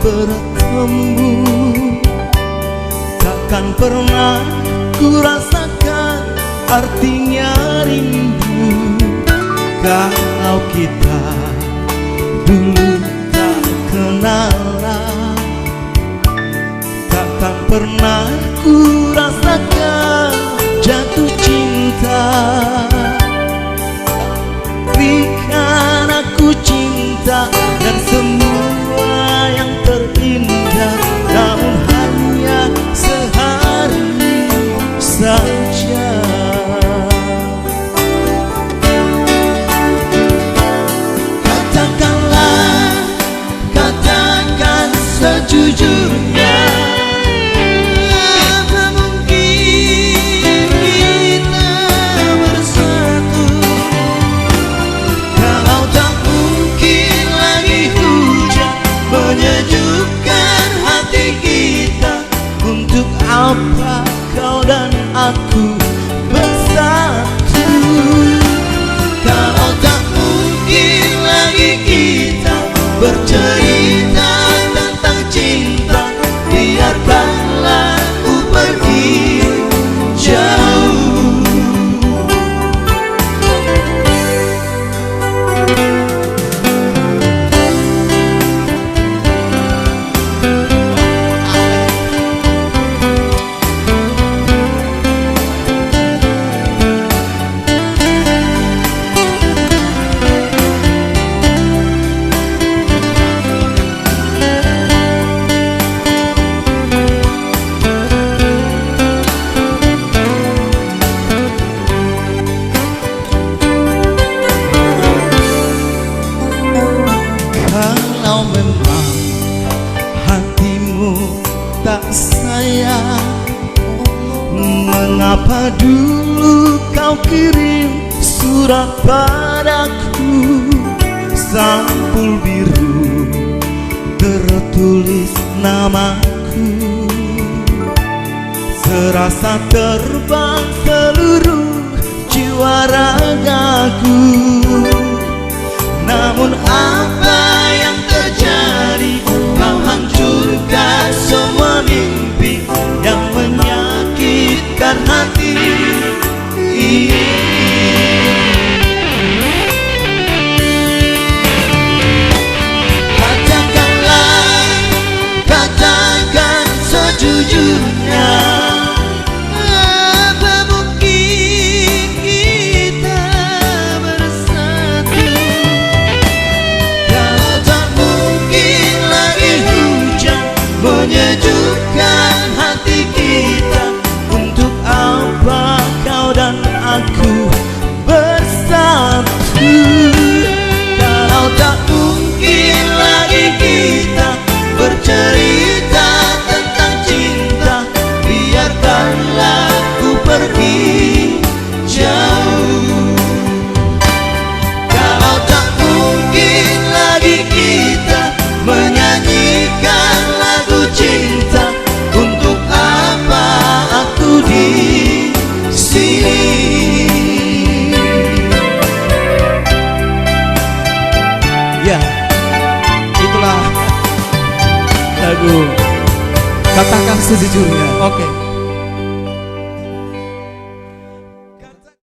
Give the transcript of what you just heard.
bertemu, takkan pernah ku rasakan artinya rindu. Kalau kita dulu tak kenalan, takkan pernah ku rasakan jatuh cinta. Berikan aku cinta dan semua yang terindah, namun hanya sehari saja. Katakanlah, katakan sejujurnya, apa mungkin kita bersatu? Kalau tak mungkin lagi hujan menyejukkan hati kita, untuk apa kau dan aku bersatu? Kalau tak mungkin lagi kita bercerita tentang cinta, biarkanlah ku pergi jauh. Kalau memang hatimu tak sayang, mengapa dulu kau kirim surat padaku? Sampul biru tertulis namaku, serasa terbang seluruh jiwa ragaku. Namun apa yang terjadi? Kau hancurkan semua mimpi yang menyakitkan hati ini. Katakanlah, katakan sejujurnya, apa mungkin kita bersatu? Kalau tak mungkin lagi hujan menyejukkan hati kita, untuk apa kau dan aku bersatu? Kalau tak mungkin lagi kita bercerita tentang cinta, biarkanlah ku pergi jauh. Kalau tak mungkin lagi kita menyanyikan lagu cinta, untuk apa aku di sini? Ya, itulah lagu Katakan Sejujurnya. Oke.